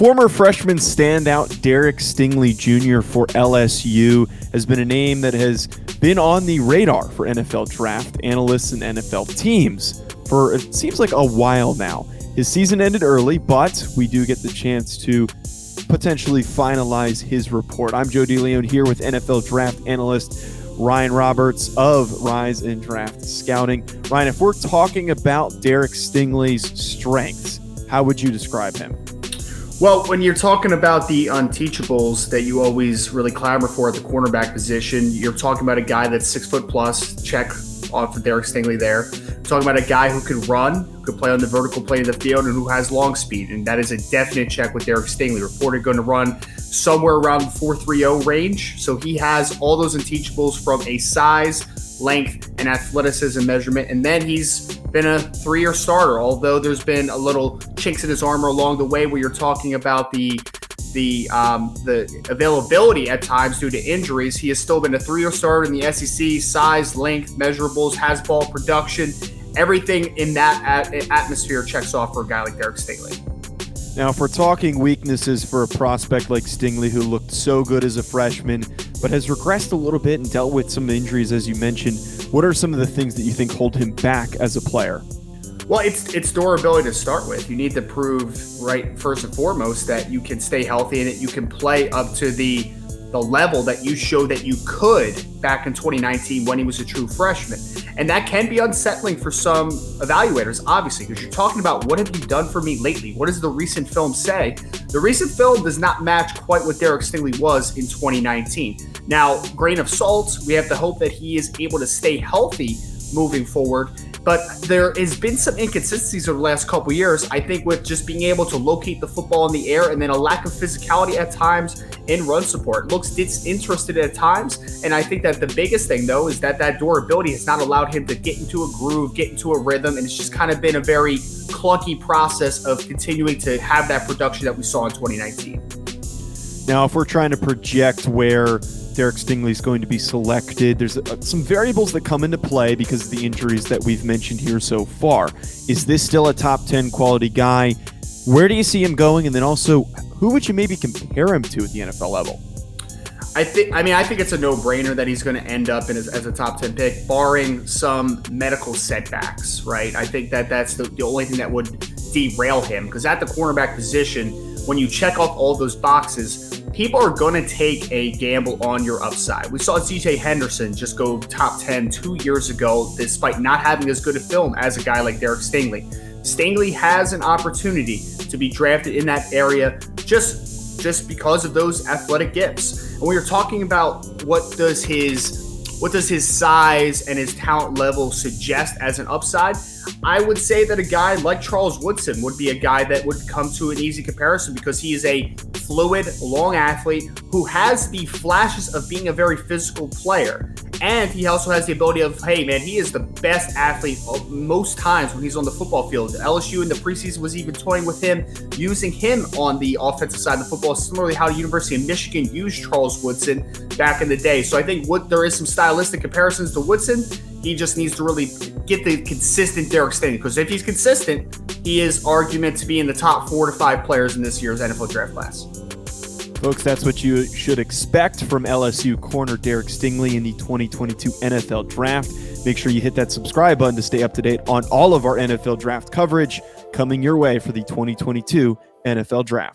Former freshman standout Derek Stingley Jr. for LSU has been a name that has been on the radar for NFL draft analysts and NFL teams for it seems like a while now. His season ended early, but we do get the chance to potentially finalize his report. I'm Joe DeLeon here with NFL draft analyst Ryan Roberts of Rise in Draft Scouting. Ryan, if we're talking about Derek Stingley's strengths, how would you describe him? Well, when you're talking about the unteachables that you always really clamor for at the cornerback position, you're talking about a guy that's 6 foot plus, check off of Derek Stingley there. You're talking about a guy who can run, who can play on the vertical plane of the field, and who has long speed. And that is a definite check with Derek Stingley. Reported going to run somewhere around the 4.30 range. So he has all those unteachables from a size, length, and athleticism measurement. And then he's been a 3-year starter, although there's been a little chinks in his armor along the way where you're talking about the availability at times due to injuries. He has still been a 3-year starter in the SEC. Size, length, measurables, has ball production, everything in that atmosphere checks off for a guy like Derek Stingley. Now, if we're talking weaknesses for a prospect like Stingley, who looked so good as a freshman, but has regressed a little bit and dealt with some injuries, as you mentioned, what are some of the things that you think hold him back as a player? Well, it's durability to start with. You need to prove, right, first and foremost, that you can stay healthy and that you can play up to the level that you showed that you could back in 2019 when he was a true freshman. And that can be unsettling for some evaluators, obviously, because you're talking about what have you done for me lately? What does the recent film say? The recent film does not match quite what Derek Stingley was in 2019. Now, grain of salt, we have to hope that he is able to stay healthy moving forward. But there has been some inconsistencies over the last couple years, I think, with just being able to locate the football in the air and then a lack of physicality at times in run support. Looks disinterested at times, and I think that the biggest thing, though, is that durability has not allowed him to get into a groove, get into a rhythm, and it's just kind of been a very clunky process of continuing to have that production that we saw in 2019. Now, if we're trying to project where Derek Stingley is going to be selected, there's some variables that come into play because of the injuries that we've mentioned here so far. Is this still a top 10 quality guy? Where do you see him going? And then also, who would you maybe compare him to at the NFL level? I think it's a no-brainer that he's going to end up as a top 10 pick, barring some medical setbacks, right? I think that's the only thing that would derail him, because at the cornerback position, when you check off all those boxes, people are going to take a gamble on your upside. We saw CJ Henderson just go top 10 2 years ago, despite not having as good a film as a guy like Derek Stingley. Stingley has an opportunity to be drafted in that area just because of those athletic gifts. And when you're talking about what does his size and his talent level suggest as an upside, I would say that a guy like Charles Woodson would be a guy that would come to an easy comparison because he is a fluid, long athlete who has the flashes of being a very physical player. And he also has the ability of, hey, man, he is the best athlete most times when he's on the football field. LSU in the preseason was even toying with him, using him on the offensive side of the football, similarly how the University of Michigan used Charles Woodson back in the day. So I think there is some stylistic comparisons to Woodson. He just needs to really get the consistent Derek Stingley, because if he's consistent, he is argument to be in the top 4 to 5 players in this year's NFL draft class. Folks, that's what you should expect from LSU corner Derek Stingley in the 2022 NFL Draft. Make sure you hit that subscribe button to stay up to date on all of our NFL Draft coverage coming your way for the 2022 NFL Draft.